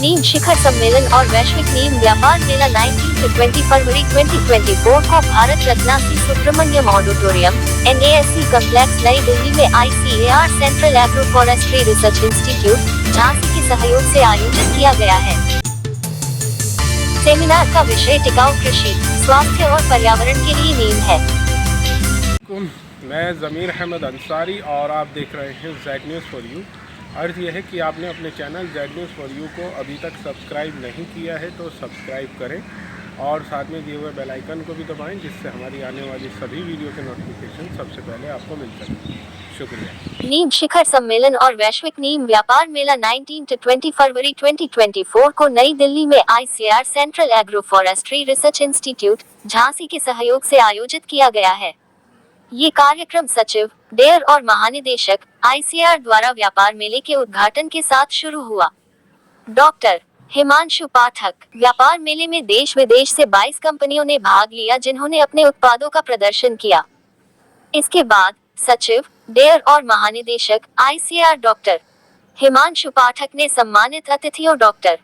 नीम शिखर सम्मेलन और वैश्विक नीम व्यापार मेला 19 से 20 फरवरी 2024 को भारत रत्न सी सुब्रमण्यम ऑडिटोरियम NASC कॉम्प्लेक्स नई दिल्ली में ICAR central agro forestry research institute Jhansi के सहयोग से आयोजित किया गया है। सेमिनार का विषय टिकाऊ कृषि, स्वास्थ्य और पर्यावरण के लिए नीम है। मैं ज़मीर अहमद अंसारी और आप देख रहे हैं ज़ेड न्यूज़ फॉर यू। अर्ज़ यह है कि आपने अपने channel Z news for you को अभी तक सब्सक्राइब नहीं किया है तो सब्सक्राइब करें और साथ में दिए हुए बेल आइकन को भी दबाएं, जिससे हमारी आने वाली सभी वीडियो के नोटिफिकेशन सबसे पहले आपको मिल सके। शुक्रिया। नीम शिखर सम्मेलन और वैश्विक नीम व्यापार मेला 19 से 20 फरवरी 2024 को नई दिल्ली में ICAR central agro forestry research institute Jhansi के सहयोग से आयोजित किया गया है। ये कार्यक्रम सचिव, डेयर और महानिदेशक ICAR द्वारा व्यापार मेले के उद्घाटन के साथ शुरू हुआ। डॉक्टर हिमांशु पाठक। व्यापार मेले में देश विदेश से 22 कंपनियों ने भाग लिया, जिन्होंने अपने उत्पादों का प्रदर्शन किया। इसके बाद सचिव, डेयर और महानिदेशक ICAR डॉक्टर हिमांशु पाठक ने सम्मानित अतिथियों डॉक्टर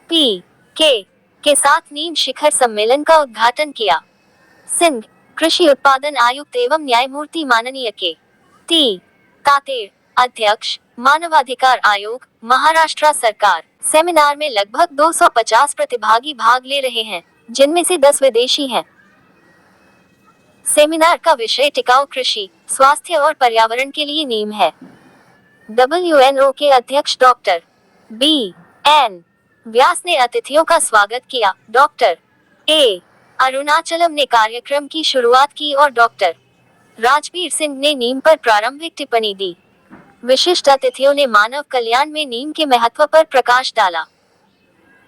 के साथ नीम शिखर सम्मेलन का उद्घाटन किया। सिंध कृषि उत्पादन आयुक्त एवं न्यायमूर्ति माननीय के तातेड़, अध्यक्ष मानवाधिकार आयोग, महाराष्ट्र सरकार। सेमिनार में लगभग 250 प्रतिभागी भाग ले रहे हैं, जिनमें से 10 विदेशी हैं। सेमिनार का विषय टिकाऊ कृषि, स्वास्थ्य और पर्यावरण के लिए नीम है। WNO के अध्यक्ष डॉक्टर BN व्यास ने अतिथियों का स्वागत किया। डॉक्टर अरुणाचलम ने कार्यक्रम की शुरुआत की और डॉक्टर राजबीर सिंह ने नीम पर प्रारंभिक टिप्पणी दी। विशिष्ट अतिथियों ने मानव कल्याण में नीम के महत्व पर प्रकाश डाला।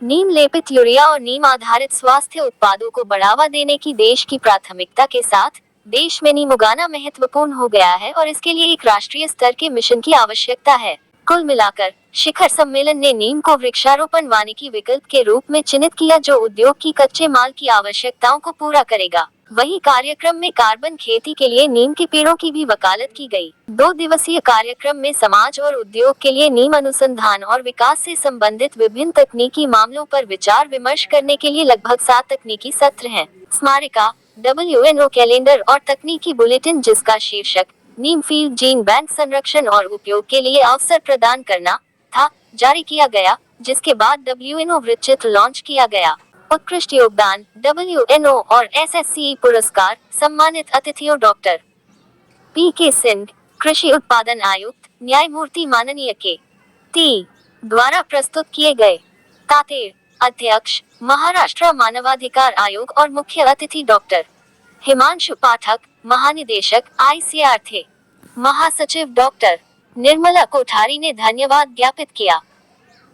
नीम लेपित यूरिया और नीम आधारित स्वास्थ्य उत्पादों को बढ़ावा देने की देश की प्राथमिकता के साथ देश में नीम उगाना महत्वपूर्ण हो गया है और इसके लिए एक राष्ट्रीय स्तर के मिशन की आवश्यकता है। कुल मिलाकर शिखर सम्मेलन ने नीम को वृक्षारोपण वानिकी विकल्प के रूप में चिन्हित किया, जो उद्योग की कच्चे माल की आवश्यकताओं को पूरा करेगा। वहीं कार्यक्रम में कार्बन खेती के लिए नीम के पेड़ों की भी वकालत की गई। 2 दिवसीय कार्यक्रम में समाज और उद्योग के लिए नीम अनुसंधान और विकास से संबंधित विभिन्न तकनीकी मामलों पर विचार विमर्श करने के लिए लगभग 7 तकनीकी सत्र हैं। स्मारिका, WNO कैलेंडर और तकनीकी बुलेटिन, जिसका शीर्षक नीम फील्ड जीन बैंक संरक्षण और उपयोग के लिए अवसर प्रदान करना था, जारी किया गया, जिसके बाद WNO वृत्तचित्र लॉन्च किया गया। उत्कृष्ट योगदान, WNO और SSCE पुरस्कार। सम्मानित अतिथियों डॉक्टर PK सिंह, कृषि उत्पादन आयुक्त, न्यायमूर्ति माननीय के द्वारा प्रस्तुत किए गए। तातेड़, अध्यक्ष महाराष्ट्र मानवाधिकार आयोग और मुख्य अतिथि डॉक्टर हिमांशु पाठक, महानिदेशक ICAR थे। महासचिव डॉक्टर निर्मला कोठारी ने धन्यवाद ज्ञापित किया।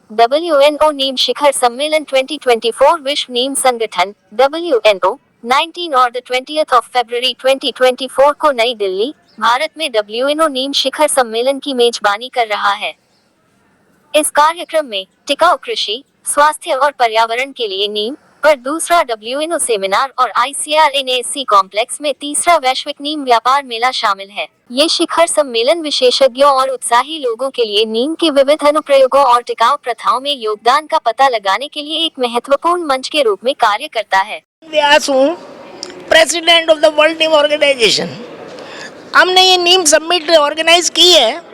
WNO नीम शिखर सम्मेलन 2024 विश्व नीम संगठन WNO 19 और 20 फरवरी 2024 को नई दिल्ली, भारत में WNO नीम शिखर सम्मेलन की मेजबानी कर रहा है। इस कार्यक्रम में टिकाऊ कृषि, स्वास्थ्य और पर्यावरण के लिए नीम पर दूसरा WNO सेमिनार और ICAR NASC कॉम्प्लेक्स में तीसरा वैश्विक नीम व्यापार मेला शामिल है। ये शिखर सम्मेलन विशेषज्ञों और उत्साही लोगों के लिए नीम के विविध अनुप्रयोगों और टिकाऊ प्रथाओं में योगदान का पता लगाने के लिए एक महत्वपूर्ण मंच के रूप में कार्य करता है। व्यास हूँ, president of the world neem organisation. हमने ये नीम समिट ऑर्गेनाइज की है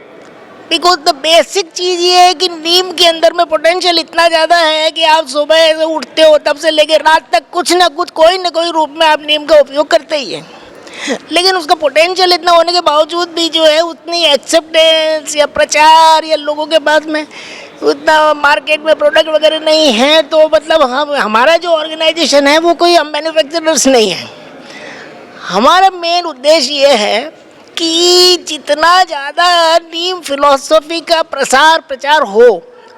बिकॉज द बेसिक चीज़ ये है कि नीम के अंदर में पोटेंशियल इतना ज़्यादा है कि आप सुबह से उठते हो तब से लेकर रात तक कुछ ना कुछ कोई ना कोई रूप में आप नीम का उपयोग करते ही हैं। लेकिन उसका पोटेंशियल इतना होने के बावजूद भी जो है उतनी एक्सेप्टेंस या प्रचार या लोगों के पास में उतना मार्केट में प्रोडक्ट वगैरह नहीं है। तो मतलब हमारा जो ऑर्गेनाइजेशन है वो कोई हम मैन्युफैक्चरर्स नहीं है। हमारा मेन उद्देश्य ये है कि जितना ज़्यादा नीम फिलॉसफी का प्रचार हो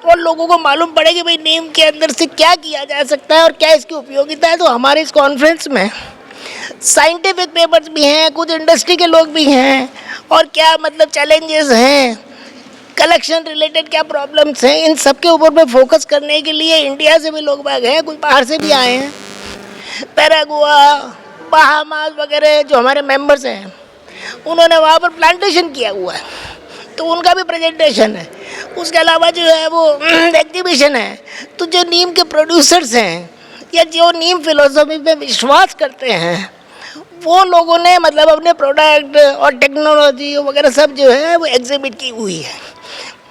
और लोगों को मालूम पड़े कि भाई नीम के अंदर से क्या किया जा सकता है और क्या इसकी उपयोगिता है। तो हमारे इस कॉन्फ्रेंस में साइंटिफिक पेपर्स भी हैं, कुछ इंडस्ट्री के लोग भी हैं और क्या मतलब चैलेंजेस हैं, कलेक्शन रिलेटेड क्या प्रॉब्लम्स हैं, इन सब के ऊपर पे फोकस करने के लिए इंडिया से भी लोग बाग हैं, कुछ बाहर से भी आए हैं। पैरागुआ, बहामास वगैरह जो हमारे मेंबर्स हैं उन्होंने वहाँ पर प्लांटेशन किया हुआ है, तो उनका भी प्रेजेंटेशन है। उसके अलावा जो है वो एग्जीबिशन है, तो जो नीम के प्रोड्यूसर्स हैं या जो नीम फिलोसफी पे विश्वास करते हैं वो लोगों ने मतलब अपने प्रोडक्ट और टेक्नोलॉजी वगैरह सब जो है वो एग्जिबिट की हुई है।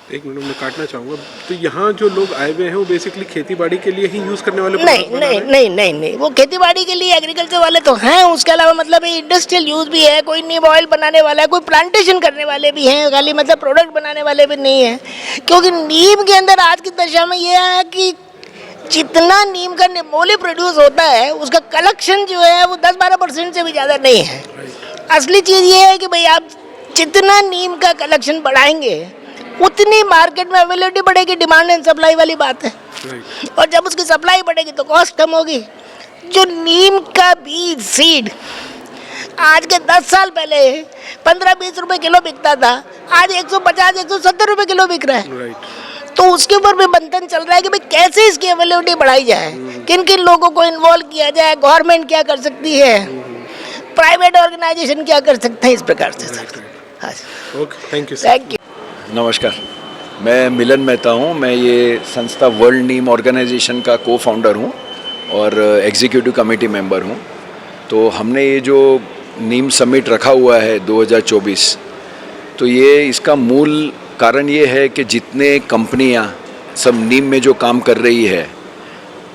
एक मिनट में काटना चाहूँगा, तो यहाँ जो लोग आए हुए हैं वो बेसिकली खेती बाड़ी के लिए ही यूज़ करने वाले नहीं products बना नहीं रहे हैं? नहीं नहीं नहीं, वो खेती बाड़ी के लिए एग्रीकल्चर वाले तो हैं, उसके अलावा मतलब ये इंडस्ट्रियल यूज़ भी है, कोई नीम ऑयल बनाने वाला है, कोई प्लांटेशन करने वाले भी हैं, खाली मतलब प्रोडक्ट बनाने वाले भी नहीं हैं। क्योंकि नीम के अंदर आज की दशा में ये है कि जितना नीम का निमोली प्रोड्यूस होता है उसका कलेक्शन जो है वो 10-12% से भी ज़्यादा नहीं है। असली चीज़ ये है कि भाई आप जितना नीम का कलेक्शन बढ़ाएंगे उतनी मार्केट में अवेलेबिलिटी बढ़ेगी, डिमांड एंड सप्लाई वाली बात है। और जब उसकी सप्लाई बढ़ेगी तो कॉस्ट कम होगी। जो नीम का बीज सीड आज के 10 साल पहले 15-20 रुपए किलो बिकता था, आज 150-170 रुपए किलो बिक रहा है। तो उसके ऊपर भी मंथन चल रहा है कि भाई कैसे इसकी अवेलेबिलिटी बढ़ाई जाए, किन किन लोगों को इन्वॉल्व किया जाए, गवर्नमेंट क्या कर सकती है, प्राइवेट ऑर्गेनाइजेशन क्या कर सकते हैं, इस प्रकार से सर। हाँ okay, thank you. Thank you. नमस्कार, मैं मिलन मेहता हूँ। मैं ये संस्था वर्ल्ड नीम ऑर्गेनाइजेशन का को फाउंडर हूँ और एग्जीक्यूटिव कमेटी मेंबर हूँ। तो हमने ये जो नीम समिट रखा हुआ है 2024, तो ये इसका मूल कारण ये है कि जितने कंपनियाँ सब नीम में जो काम कर रही है,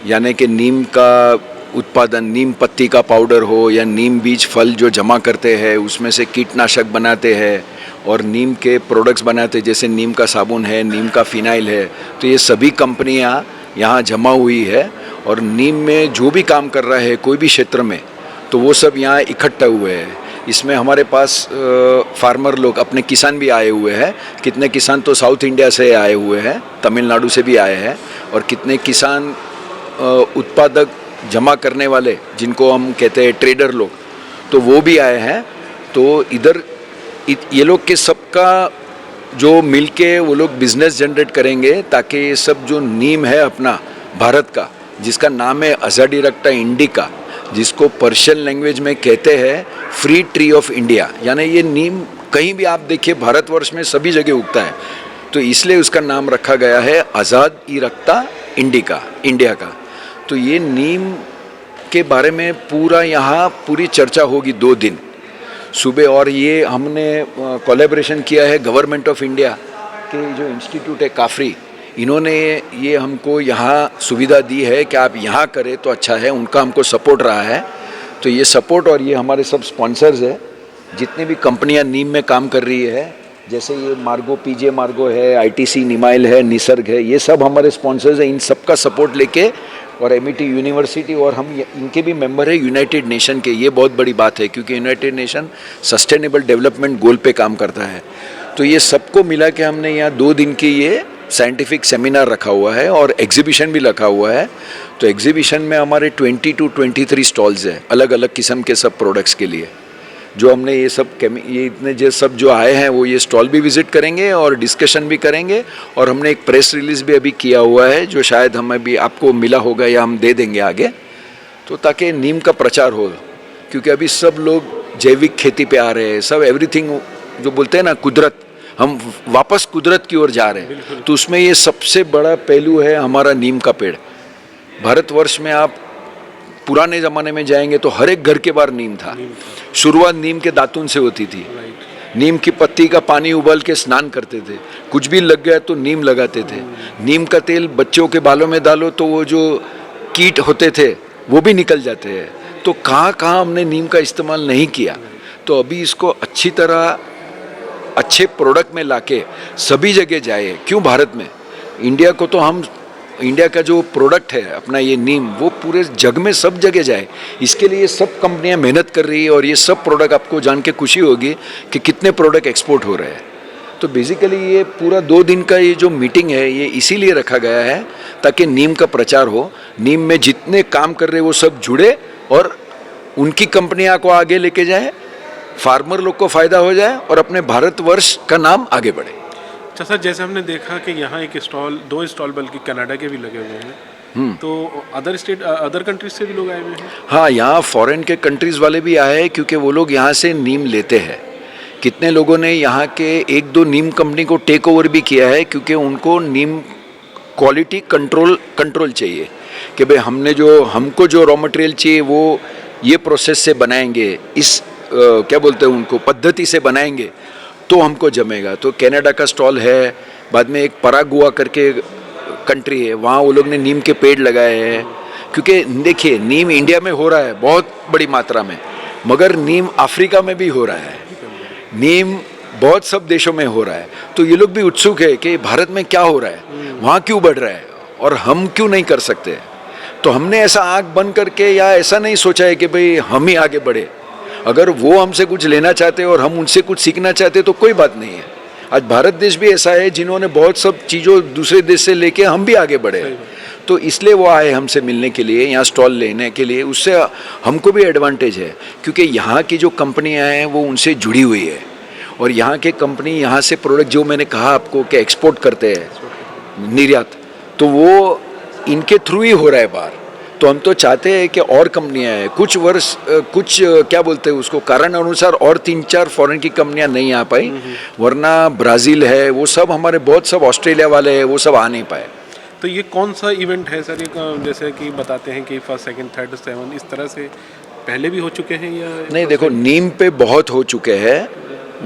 यानी कि नीम का उत्पादन, नीम पत्ती का पाउडर हो या नीम बीज फल जो जमा करते हैं उसमें से कीटनाशक बनाते हैं और नीम के प्रोडक्ट्स बनाते हैं, जैसे नीम का साबुन है, नीम का फिनाइल है, तो ये सभी कंपनियां यहाँ जमा हुई है और नीम में जो भी काम कर रहा है कोई भी क्षेत्र में, तो वो सब यहाँ इकट्ठा हुए हैं। इसमें हमारे पास फार्मर लोग, अपने किसान भी आए हुए हैं। कितने किसान तो साउथ इंडिया से आए हुए हैं, तमिलनाडु से भी आए हैं, और कितने किसान उत्पादक जमा करने वाले जिनको हम कहते हैं ट्रेडर लोग, तो वो भी आए हैं। तो इधर ये लोग के सबका जो मिलके वो लोग बिजनेस जनरेट करेंगे, ताकि ये सब जो नीम है अपना भारत का, जिसका नाम है अजाडिरक्टा इंडिका, जिसको पर्शियन लैंग्वेज में कहते हैं फ्री ट्री ऑफ इंडिया, यानी ये नीम कहीं भी आप देखिए भारतवर्ष में सभी जगह उगता है, तो इसलिए उसका नाम रखा गया है आज़ाद ई रक्ता इंडिका, इंडिया का। तो ये नीम के बारे में पूरा यहाँ पूरी चर्चा होगी 2 दिन सुबह। और ये हमने कोलैबोरेशन किया है गवर्नमेंट ऑफ इंडिया के जो इंस्टीट्यूट है काफरी, इन्होंने ये हमको यहाँ सुविधा दी है कि आप यहाँ करें तो अच्छा है, उनका हमको सपोर्ट रहा है। तो ये सपोर्ट और ये हमारे सब स्पॉन्सर्स है, जितनी भी कंपनियाँ नीम में काम कर रही है, जैसे ये मार्गो, पीजे मार्गो है, आईटीसी निमाइल है, निसर्ग है, ये सब हमारे स्पॉन्सर्स हैं। इन सब का सपोर्ट लेके, और एमईटी यूनिवर्सिटी, और हम इनके भी मेंबर है यूनाइटेड नेशन के। ये बहुत बड़ी बात है क्योंकि United nation sustainable development goal पे काम करता है। तो ये सबको मिला के हमने यहाँ 2 दिन की ये साइंटिफिक सेमिनार रखा हुआ है और एग्जीबिशन भी रखा हुआ है। तो एग्जीबिशन में हमारे 20 to 23 स्टॉल्स है अलग अलग किस्म के सब प्रोडक्ट्स के लिए। जो हमने ये सब ये इतने जो सब जो आए हैं वो ये स्टॉल भी विज़िट करेंगे और डिस्कशन भी करेंगे। और हमने एक प्रेस रिलीज़ भी अभी किया हुआ है जो शायद हमें भी आपको मिला होगा या हम दे देंगे आगे, तो ताकि नीम का प्रचार हो। क्योंकि अभी सब लोग जैविक खेती पे आ रहे हैं, सब एवरीथिंग जो बोलते हैं ना कुदरत, हम वापस कुदरत की ओर जा रहे हैं। तो उसमें ये सबसे बड़ा पहलू है हमारा नीम का पेड़। भारतवर्ष में आप पुराने ज़माने में जाएंगे तो हर एक घर के बाहर नीम था। शुरुआत नीम के दातुन से होती थी। नीम की पत्ती का पानी उबाल के स्नान करते थे, कुछ भी लग गया तो नीम लगाते थे। नीम का तेल बच्चों के बालों में डालो तो वो जो कीट होते थे वो भी निकल जाते हैं। तो कहाँ कहाँ हमने नीम का इस्तेमाल नहीं किया। तो अभी इसको अच्छी तरह अच्छे प्रोडक्ट में लाके सभी जगह जाए। क्यों भारत में, इंडिया को तो हम, इंडिया का जो प्रोडक्ट है अपना ये नीम, वो पूरे जग में सब जगह जाए। इसके लिए सब कंपनियां मेहनत कर रही है और ये सब प्रोडक्ट आपको जान के खुशी होगी कि कितने प्रोडक्ट एक्सपोर्ट हो रहे हैं। तो बेसिकली ये पूरा 2 दिन का ये जो मीटिंग है ये इसीलिए रखा गया है ताकि नीम का प्रचार हो। नीम में जितने काम कर रहे हैं वो सब जुड़े और उनकी कंपनियां को आगे लेके जाए, फार्मर लोग को फ़ायदा हो जाए और अपने भारतवर्ष का नाम आगे बढ़े। अच्छा सर, जैसे हमने देखा कि यहाँ एक स्टॉल, 2 स्टॉल बल्कि कनाडा के भी लगे हुए हैं, तो अदर कंट्रीज से भी लोग आए हुए हैं? हाँ, यहाँ फॉरेन के कंट्रीज़ वाले भी आए हैं क्योंकि वो लोग यहाँ से नीम लेते हैं। कितने लोगों ने यहाँ के एक दो नीम कंपनी को टेक ओवर भी किया है, क्योंकि उनको नीम क्वालिटी कंट्रोल चाहिए कि भाई हमको जो रॉ मटेरियल चाहिए वो ये प्रोसेस से बनाएंगे, इस क्या बोलते हैं उनको पद्धति से बनाएंगे तो हमको जमेगा। तो कनाडा का स्टॉल है, बाद में एक परागुआ करके कंट्री है, वहाँ वो लोग ने नीम के पेड़ लगाए हैं। क्योंकि देखिए नीम इंडिया में हो रहा है बहुत बड़ी मात्रा में, मगर नीम अफ्रीका में भी हो रहा है, नीम बहुत सब देशों में हो रहा है। तो ये लोग भी उत्सुक है कि भारत में क्या हो रहा है, वहाँ क्यों बढ़ रहा है और हम क्यों नहीं कर सकते। तो हमने ऐसा आँख बंद करके या ऐसा नहीं सोचा है कि भाई हम ही आगे बढ़े। अगर वो हमसे कुछ लेना चाहते और हम उनसे कुछ सीखना चाहते तो कोई बात नहीं है। आज भारत देश भी ऐसा है जिन्होंने बहुत सब चीज़ों दूसरे देश से लेके हम भी आगे बढ़े, तो इसलिए वो आए हमसे मिलने के लिए, यहाँ स्टॉल लेने के लिए। उससे हमको भी एडवांटेज है क्योंकि यहाँ की जो कंपनियाँ हैं वो उनसे जुड़ी हुई है, और यहाँ के कंपनी यहाँ से प्रोडक्ट जो मैंने कहा आपको कि एक्सपोर्ट करते हैं निर्यात, तो वो इनके थ्रू ही हो रहा है बाहर। तो हम तो चाहते हैं कि और कंपनियां हैं, कुछ क्या बोलते हैं उसको कारण अनुसार और 3-4 फॉरेन की कंपनियां नहीं आ पाई, वरना ब्राज़ील है, वो सब हमारे बहुत सब ऑस्ट्रेलिया वाले हैं, वो सब आ नहीं पाए। तो ये कौन सा इवेंट है सर? ये जैसे कि बताते हैं कि फर्स्ट, सेकंड, थर्ड, 7 इस तरह से पहले भी हो चुके हैं या नहीं? देखो नीम पे बहुत हो चुके हैं।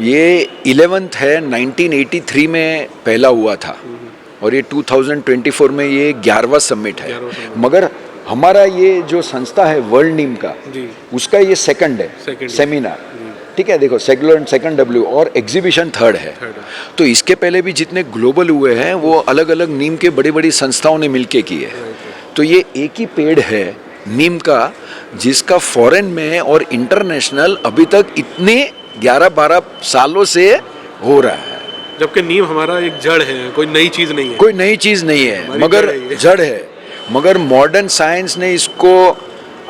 ये 11th है, 1983 में पहला हुआ था और ये 2024 में ये 11वां समिट है। मगर हमारा ये जो संस्था है वर्ल्ड नीम का, उसका ये सेकंड है सेमिनार, ठीक है। देखो सेकंड W और एग्जीबिशन थर्ड है। तो इसके पहले भी जितने ग्लोबल हुए हैं वो अलग अलग नीम के बड़ी बड़ी संस्थाओं ने मिलके किए। तो ये एक ही पेड़ है नीम का जिसका फॉरेन में और इंटरनेशनल अभी तक इतने 11-12 सालों से हो रहा है। जबकि नीम हमारा एक जड़ है, कोई नई चीज़ नहीं है। कोई नई चीज़ नहीं है, मगर जड़ है। मगर मॉडर्न साइंस ने इसको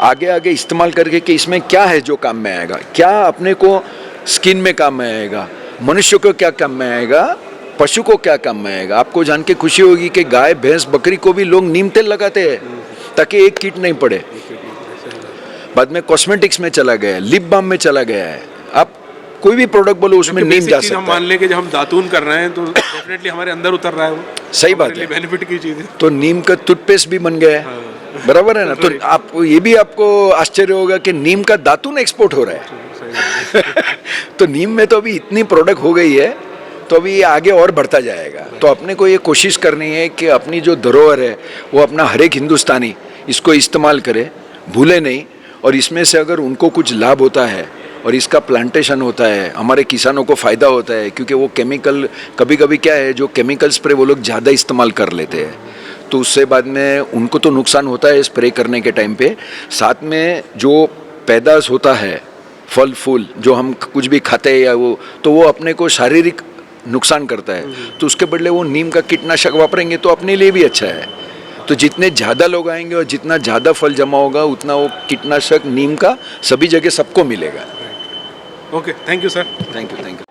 आगे आगे इस्तेमाल करके कि इसमें क्या है जो काम में आएगा, क्या अपने को स्किन में काम में आएगा, मनुष्य को क्या काम में आएगा, पशु को क्या काम में आएगा। आपको जान के खुशी होगी कि गाय भैंस बकरी को भी लोग नीम तेल लगाते हैं ताकि एक कीट नहीं पड़े। बाद में कॉस्मेटिक्स में चला गया है, लिप बाम में चला गया है। आप कोई भी प्रोडक्ट बोलो उसमें नीम जा सकता है। हम मान लें कि जब हम दातून कर रहे हैं तो डेफिनेटली हमारे अंदर उतर रहा है वो। सही बात है, बेनिफिट की चीज़ है। तो नीम का टूथपेस्ट भी बन गया है, बराबर है ना। तो आप ये भी आपको आश्चर्य होगा कि नीम का दातून एक्सपोर्ट हो रहा है। तो नीम में तो अभी इतनी प्रोडक्ट हो गई है, तो अभी ये आगे और बढ़ता जाएगा। तो अपने को ये कोशिश करनी है कि अपनी जो धरोहर है वो अपना हर एक हिंदुस्तानी इसको इस्तेमाल करे, भूले नहीं। और इसमें से अगर उनको कुछ लाभ होता है और इसका प्लांटेशन होता है, हमारे किसानों को फ़ायदा होता है। क्योंकि वो केमिकल कभी कभी क्या है, जो केमिकल स्प्रे वो लोग ज़्यादा इस्तेमाल कर लेते हैं, तो उससे बाद में उनको तो नुकसान होता है स्प्रे करने के टाइम पे। साथ में जो पैदाश होता है फल फूल जो हम कुछ भी खाते हैं या वो, तो वो अपने को शारीरिक नुकसान करता है। तो उसके बदले वो नीम का कीटनाशक वापरेंगे तो अपने लिए भी अच्छा है। तो जितने ज़्यादा लोग आएंगे और जितना ज़्यादा फल जमा होगा उतना वो कीटनाशक नीम का सभी जगह सबको मिलेगा। Okay, thank you sir. Thank you, thank you.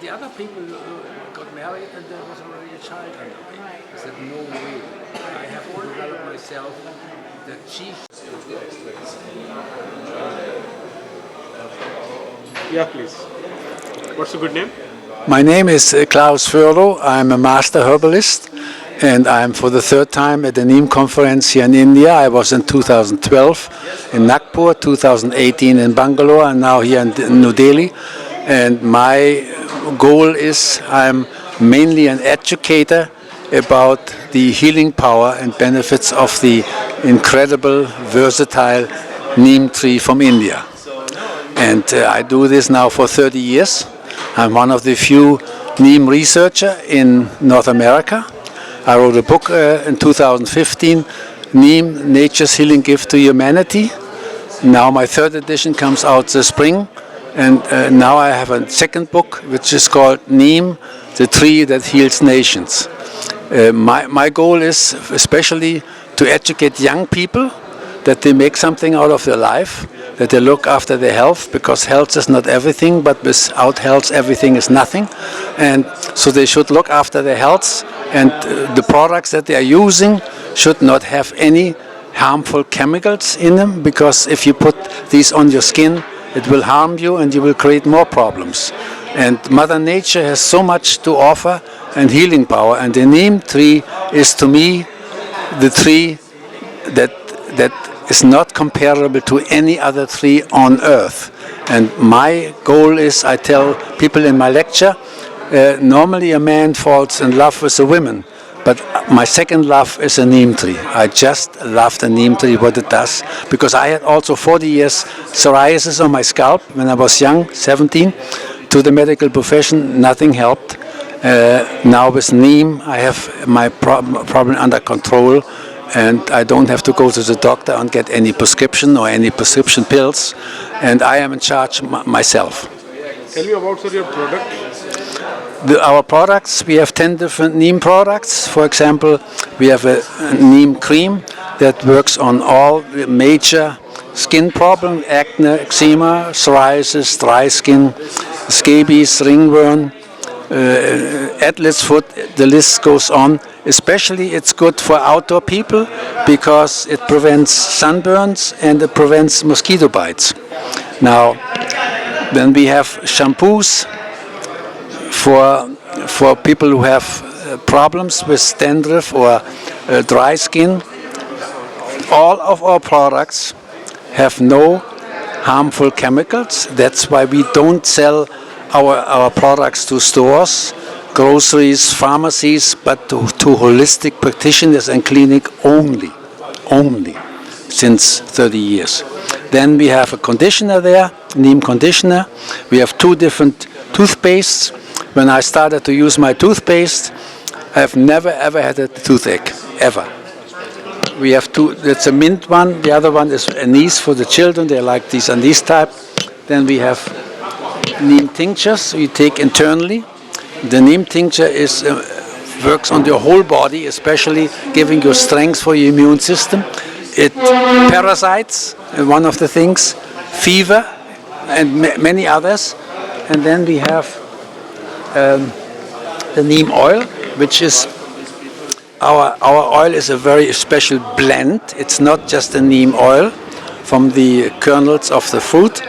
The other people got married and there was already a child on the way. I said, no way, I have to develop myself the chief. Yeah, please. What's the good name? My name is Klaus Förlo. I'm a master herbalist and I'm for the third time at the Neem conference here in India. I was in 2012 in Nagpur, 2018 in Bangalore, and now here in New Delhi. And my goal is I'm mainly an educator about the healing power and benefits of the incredible, versatile neem tree from India. And I do this now for 30 years. I'm one of the few neem researchers in North America. I wrote a book in 2015, Neem, Nature's Healing Gift to Humanity. Now my third edition comes out this spring. And now I have a second book, which is called Neem, the Tree That Heals Nations. My goal is especially to educate young people that they make something out of their life, that they look after their health, because health is not everything, but without health everything is nothing. And so they should look after their health, and the products that they are using should not have any harmful chemicals in them, because if you put these on your skin, it will harm you and you will create more problems. And Mother Nature has so much to offer and healing power, and the neem tree is to me the tree that is not comparable to any other tree on earth. And my goal is, I tell people in my lecture, normally a man falls in love with a woman, but my second love is a neem tree. I just love the neem tree, what it does, because I had also 40 years psoriasis on my scalp when I was young, 17, to the medical profession, nothing helped. Now with neem, I have my problem under control, and I don't have to go to the doctor and get any prescription or any prescription pills, and I am in charge myself. Tell me about your product. Our products, we have 10 different neem products. For example, we have a neem cream that works on all the major skin problems: acne, eczema, psoriasis, dry skin, scabies, ringworm, athlete's foot, the list goes on. Especially it's good for outdoor people because it prevents sunburns and it prevents mosquito bites. Now, then we have shampoos for people who have problems with dandruff or dry skin. All of our products have no harmful chemicals. That's why we don't sell our products to stores, groceries, pharmacies, but to holistic practitioners and clinic only, since 30 years. Then we have a conditioner there, neem conditioner. We have 2 different toothpastes. When I started to use my toothpaste, I have never ever had a toothache, ever. We have 2, that's a mint one, the other one is anise for the children, they like these anise type. Then we have neem tinctures we take internally. The neem tincture works on your whole body, especially giving you strength for your immune system. It parasites, one of the things, fever, and many others. And then we have the neem oil, which is our oil is a very special blend. It's not just a neem oil from the kernels of the fruit.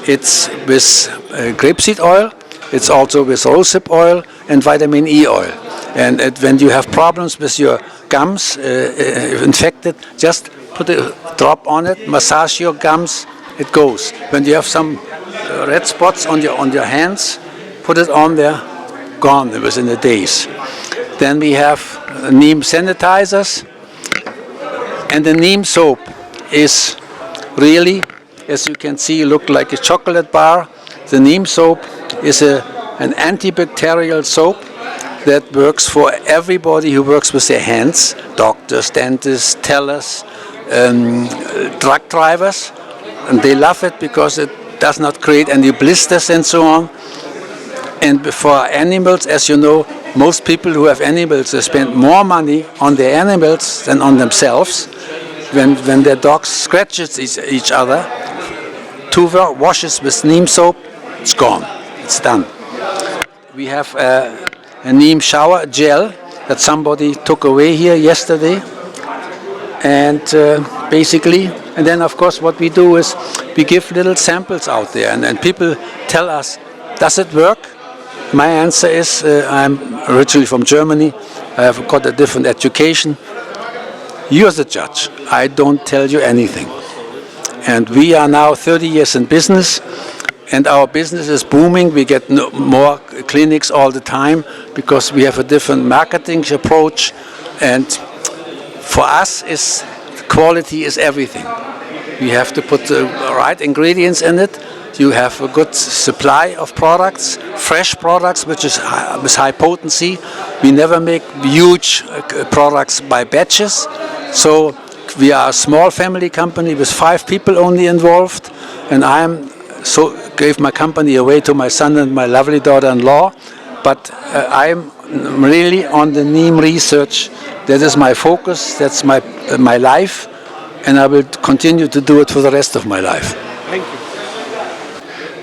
It's with grapeseed oil. It's also with rosehip oil and vitamin E oil. And when you have problems with your gums infected, just put a drop on it, massage your gums, it goes. When you have some red spots on your hands, put it on there, gone within the days. Then we have neem sanitizers, and the neem soap is really, as you can see, look like a chocolate bar. The neem soap is an antibacterial soap that works for everybody who works with their hands, doctors, dentists, tellers, truck drivers, and they love it because it does not create any blisters and so on. And for animals, as you know, most people who have animals, they spend more money on their animals than on themselves. When their dogs scratches each other, 2 washes with neem soap, it's gone, it's done. We have a neem shower gel that somebody took away here yesterday. And basically, and then of course what we do is we give little samples out there, and people tell us, does it work? My answer is, I'm originally from Germany, I have got a different education. You're the judge, I don't tell you anything. And we are now 30 years in business, and our business is booming. We get more clinics all the time because we have a different marketing approach, and for us, quality is everything. We have to put the right ingredients in it. You have a good supply of products, fresh products, which is with high potency. We never make huge products by batches. So we are a small family company with 5 people only involved, and gave my company away to my son and my lovely daughter-in-law. But I'm really on the neem research. That is my focus, that's my life, and I will continue to do it for the rest of my life. Thank you.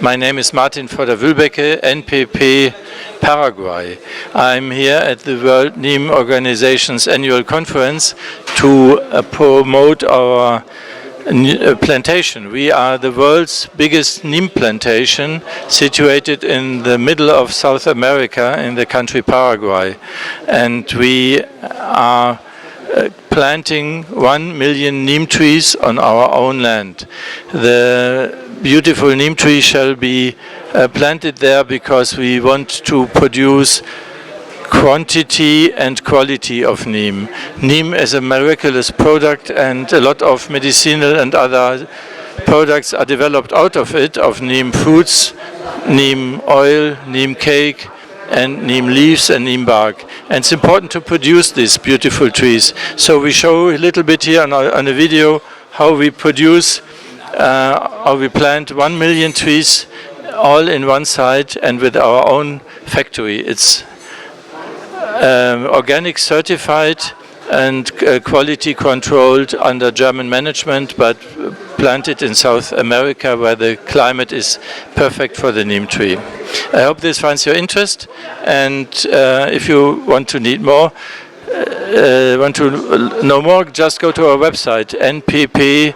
My name is Martin Voder-Wülbecke, NPP Paraguay. I'm here at the World Neem Organization's annual conference to promote our plantation. We are the world's biggest neem plantation, situated in the middle of South America in the country Paraguay. And we are planting 1 million neem trees on our own land. The beautiful neem tree shall be planted there because we want to produce quantity and quality of neem. Neem is a miraculous product, and a lot of medicinal and other products are developed out of it, of neem fruits, neem oil, neem cake, and neem leaves and neem bark. And it's important to produce these beautiful trees. So we show a little bit here on a video how we produce, how we plant 1 million trees all in one site and with our own factory. It's organic certified and quality controlled under German management, but planted in South America where the climate is perfect for the neem tree. I hope this finds your interest, and if you want to need more, want to know more, just go to our website npp-neem.com.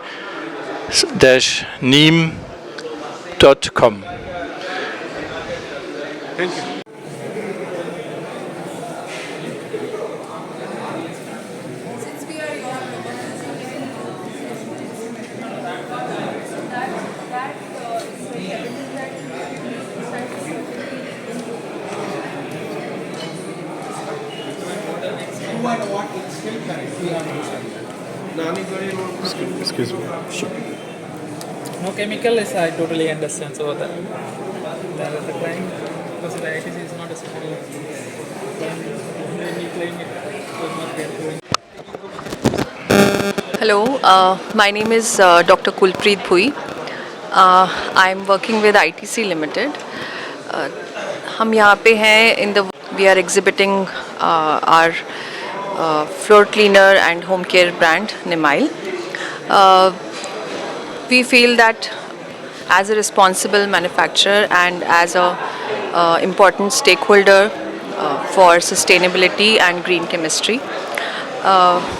Thank you. Excuse me. No chemical is, I totally understand. So the crime, because the ITC is not a single crime. When you claim it was not there. Hello, my name is Dr. Kulpreet Bhui. I'm working with ITC Limited. हम यहाँ पे हैं we are exhibiting our floor cleaner and home care brand Nimail. We feel that as a responsible manufacturer and as a important stakeholder for sustainability and green chemistry,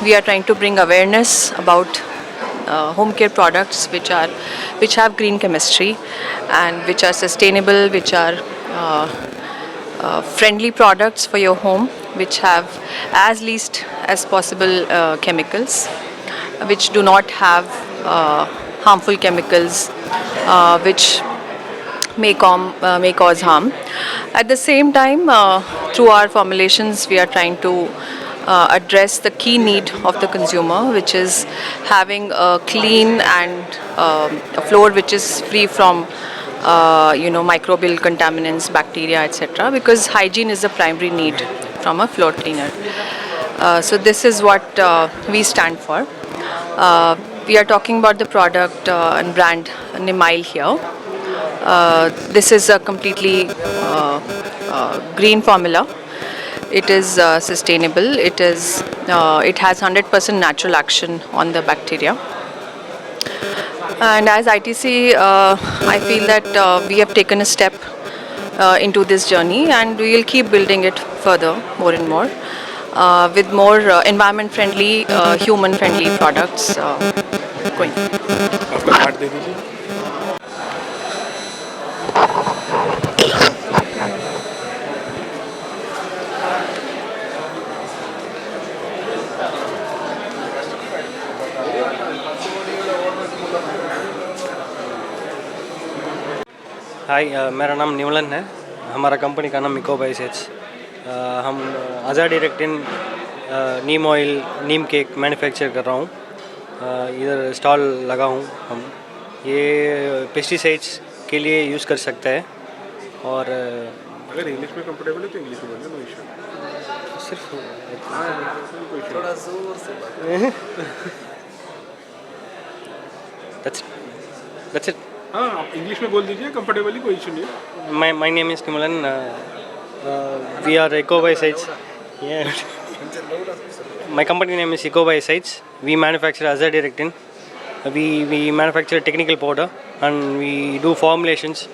we are trying to bring awareness about home care products which have green chemistry and which are sustainable, which are friendly products for your home, which have as least as possible chemicals, which do not have harmful chemicals which may cause harm. At the same time, through our formulations, we are trying to address the key need of the consumer, which is having a clean and a floor which is free from microbial contaminants, bacteria, etc. Because hygiene is the primary need from a floor cleaner. So this is what we stand for. We are talking about the product and brand Nimail here. This is a completely green formula. It is sustainable. It has 100% natural action on the bacteria. And as ITC, I feel that we have taken a step into this journey, and we will keep building it further, more and more, with more environment-friendly, human-friendly products going. आपका card दे दीजिए. हाय, मेरा नाम निमलन है. हमारा company का नाम इकोबाइसेज. हम आज़ाडायरेक्टिन नीम oil, नीम cake manufacture कर रहा हूँ. इधर स्टॉल लगा हूँ. हम ये पेस्टिसाइड्स के लिए यूज़ कर सकते हैं. और अगर इंग्लिश में कंफर्टेबल है तो इंग्लिश में बोलिए, नो इशू. सिर्फ थोड़ा जोर से that's it. हाँ, आप इंग्लिश में बोल दीजिए कंफर्टेबली, कोई इशू नहीं है. My name is Nimalan. We are Ecobiocides. Yeah. My company name is Ecobiocides. We manufacture azadirachtin. We manufacture technical powder and we do formulations.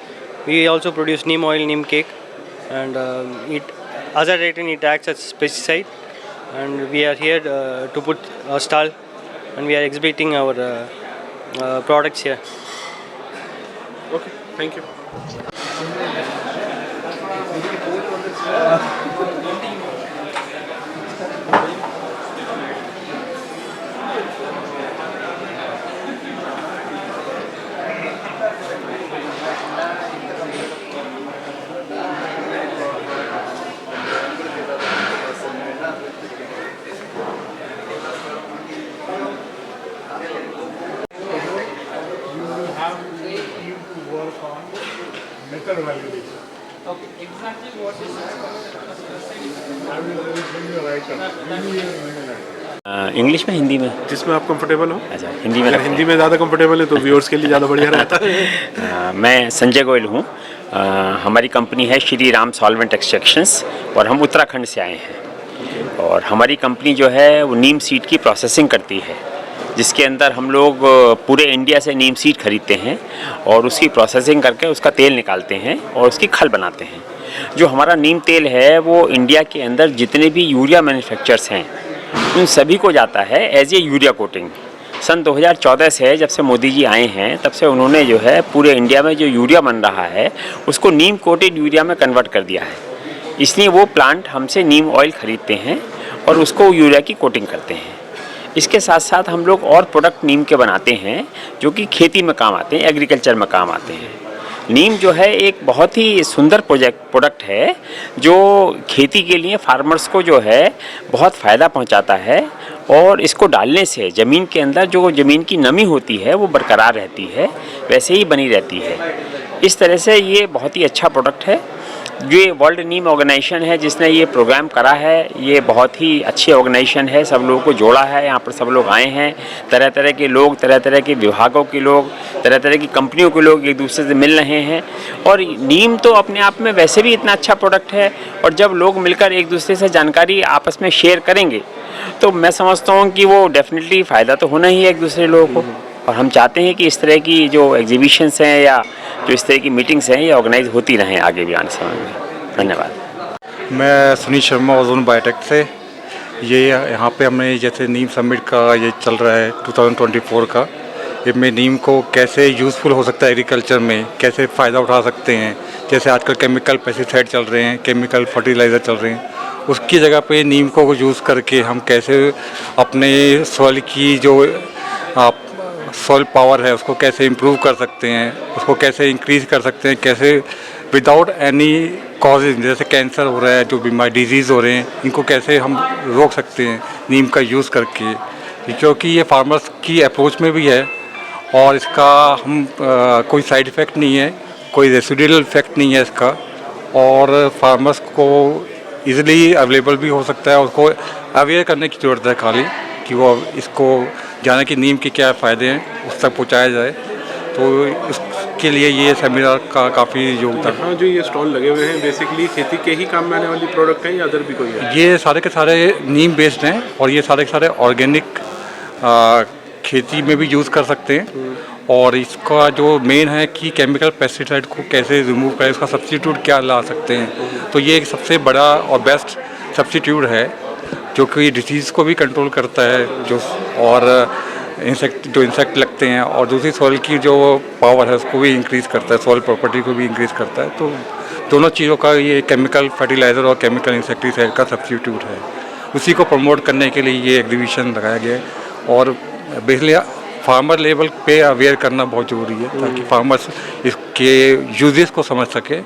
We also produce neem oil, neem cake, and azadirachtin, it acts as pesticide and we are here to put our stall, and we are exhibiting our products here. Okay, thank you. English में, हिंदी में? जिसमें आप comfortable हो। अच्छा, हिंदी में। अगर हिंदी में ज़्यादा कंफर्टेबल है तो व्यूअर्स के लिए ज़्यादा बढ़िया रहता है। मैं संजय गोयल हूँ। हमारी कंपनी है श्री राम सॉल्वेंट एक्सट्रैक्शंस और हम उत्तराखंड से आए हैं। और हमारी कंपनी जो है वो नीम सीड की प्रोसेसिंग करती है, जिसके अंदर हम लोग पूरे इंडिया से नीम सीड खरीदते हैं और उसकी प्रोसेसिंग करके उसका तेल निकालते हैं और उसकी खल बनाते हैं। जो हमारा नीम तेल है वो इंडिया के अंदर जितने भी यूरिया मैन्युफैक्चरर्स हैं उन सभी को जाता है एज ए यूरिया कोटिंग। सन 2014 से जब से मोदी जी आए हैं तब से उन्होंने जो है पूरे इंडिया में जो यूरिया बन रहा है उसको नीम कोटेड यूरिया में कन्वर्ट कर दिया है। इसलिए वो प्लांट हमसे नीम ऑयल ख़रीदते हैं और उसको यूरिया की कोटिंग करते हैं। इसके साथ साथ हम लोग और प्रोडक्ट नीम के बनाते हैं जो कि खेती में काम आते हैं, एग्रीकल्चर में काम आते हैं। नीम जो है एक बहुत ही सुंदर प्रोडक्ट है जो खेती के लिए फार्मर्स को जो है बहुत फ़ायदा पहुंचाता है और इसको डालने से ज़मीन के अंदर जो ज़मीन की नमी होती है वो बरकरार रहती है, वैसे ही बनी रहती है। इस तरह से ये बहुत ही अच्छा प्रोडक्ट है। ये वर्ल्ड नीम ऑर्गेनाइजेशन है जिसने ये प्रोग्राम करा है, ये बहुत ही अच्छी ऑर्गेनाइजेशन है। सब लोगों को जोड़ा है, यहाँ पर सब लोग आए हैं, तरह तरह के लोग, तरह तरह के विभागों के लोग, तरह तरह की कंपनियों के लोग एक दूसरे से मिल रहे हैं। और नीम तो अपने आप में वैसे भी इतना अच्छा प्रोडक्ट है और जब लोग मिलकर एक दूसरे से जानकारी आपस में शेयर करेंगे तो मैं समझता हूँ कि वो डेफिनेटली फ़ायदा तो होना ही है एक दूसरे लोगों को। और हम चाहते हैं कि इस तरह की जो एग्जीबिशंस हैं या जो इस तरह की मीटिंग्स हैं ये ऑर्गेनाइज होती रहें आगे भी आने समय में। धन्यवाद। मैं सुनील शर्मा ओजोन बायोटेक से। ये यहाँ पे हमने जैसे नीम समिट का ये चल रहा है 2024 का, इसमें नीम को कैसे यूज़फुल हो सकता है एग्रीकल्चर में, कैसे फ़ायदा उठा सकते हैं। जैसे आजकल केमिकल पेस्टिसाइड चल रहे हैं, केमिकल फर्टिलाइज़र चल रहे हैं, उसकी जगह पे नीम को यूज़ करके हम कैसे अपने सॉइल की जो सॉइल पावर है उसको कैसे इम्प्रूव कर सकते हैं, उसको कैसे इंक्रीज़ कर सकते हैं, कैसे विदाउट एनी कॉजेज जैसे कैंसर हो रहा है, जो बीमारी डिजीज़ हो रहे हैं, इनको कैसे हम रोक सकते हैं नीम का यूज़ करके। क्योंकि ये फार्मर्स की अप्रोच में भी है और इसका हम कोई साइड इफ़ेक्ट नहीं है, कोई रेसिडुअल इफेक्ट नहीं है इसका, और फार्मर्स को इजीली अवेलेबल भी हो सकता है। उसको अवेयर करने की ज़रूरत है खाली कि वो इसको जाने कि नीम के क्या फ़ायदे हैं उस तक पहुँचाया जाए। तो इसके लिए ये सेमिनार का काफ़ी योगदान। हाँ, जो ये स्टॉल लगे हुए हैं बेसिकली खेती के ही काम में आने वाली प्रोडक्ट हैं या अदर भी कोई है? ये सारे के सारे नीम बेस्ड हैं और ये सारे के सारे ऑर्गेनिक खेती में भी यूज़ कर सकते हैं। और इसका जो मेन है कि केमिकल पेस्टिसाइड को कैसे रिमूव करें, उसका सब्स्टिट्यूट क्या ला सकते हैं। तो ये एक सबसे बड़ा और बेस्ट सब्स्टिट्यूट है जो कि डिसीज़ को भी कंट्रोल करता है, जो और इंसेक्ट लगते हैं, और दूसरी सॉइल की जो पावर है उसको भी इंक्रीज़ करता है, सॉइल प्रॉपर्टी को भी इंक्रीज़ करता है। तो दोनों चीज़ों का ये केमिकल फर्टिलाइज़र और केमिकल इंसेक्टिसाइड का सब्स्टिट्यूट है। उसी को प्रमोट करने के लिए ये एग्जीबिशन लगाया गया है और बेसिकली फार्मर लेवल पे अवेयर करना बहुत ज़रूरी है ताकि फार्मर्स इसके यूजेस को समझ सके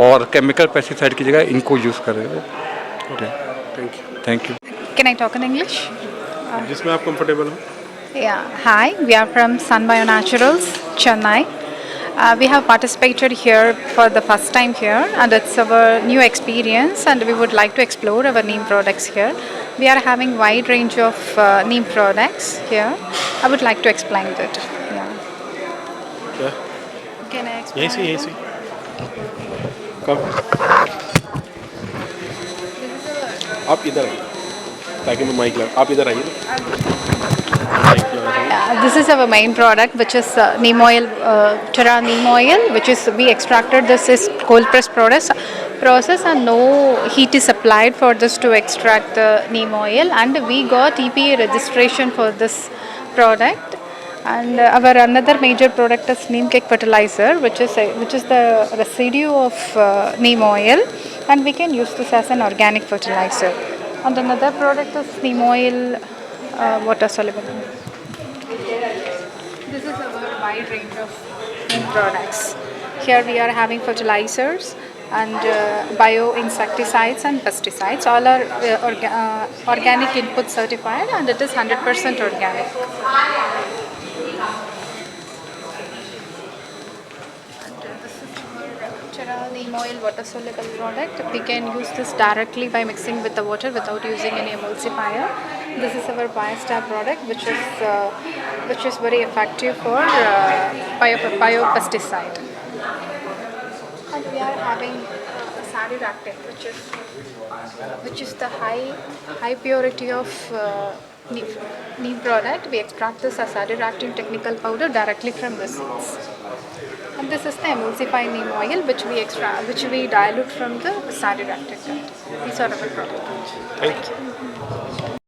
और केमिकल पेस्टिसाइड की जगह इनको यूज़ करें। Thank you. Can I talk in English? जिसमें आप कंफर्टेबल हो। Yeah. Hi, we are from Sun Bio Naturals, Chennai. We have participated here for the first time here, and it's our new experience, and we would like to explore our neem products here. We are having wide range of neem products here. I would like to explain it. Yeah. Can I explain? Yes. कब? आप इधर आइए ताकि मैं mic लगा। आप इधर आइए। This is our main product, which is neem oil, Terra neem oil, which is we extracted. This is cold pressed process. process and no heat is applied for this to extract the neem oil, and we got EPA registration for this product. And our another major product is neem cake fertilizer, which is the residue of neem oil, and we can use this as an organic fertilizer. And another product is neem oil water soluble. This is our wide range of neem products. Here we are having fertilizers and bio insecticides and pesticides. All are organic input certified, and it is 100% organic. Natural neem oil water soluble product. We can use this directly by mixing with the water without using any emulsifier. This is our Biostar product, which is very effective for biopesticide. And we are having Sadiractin, which is the high purity of neem product. We extract this as Sadiractin technical powder directly from the seeds. And this is the emulsified neem oil, which we dilute from the Sadiractin. These are our products. Thank you.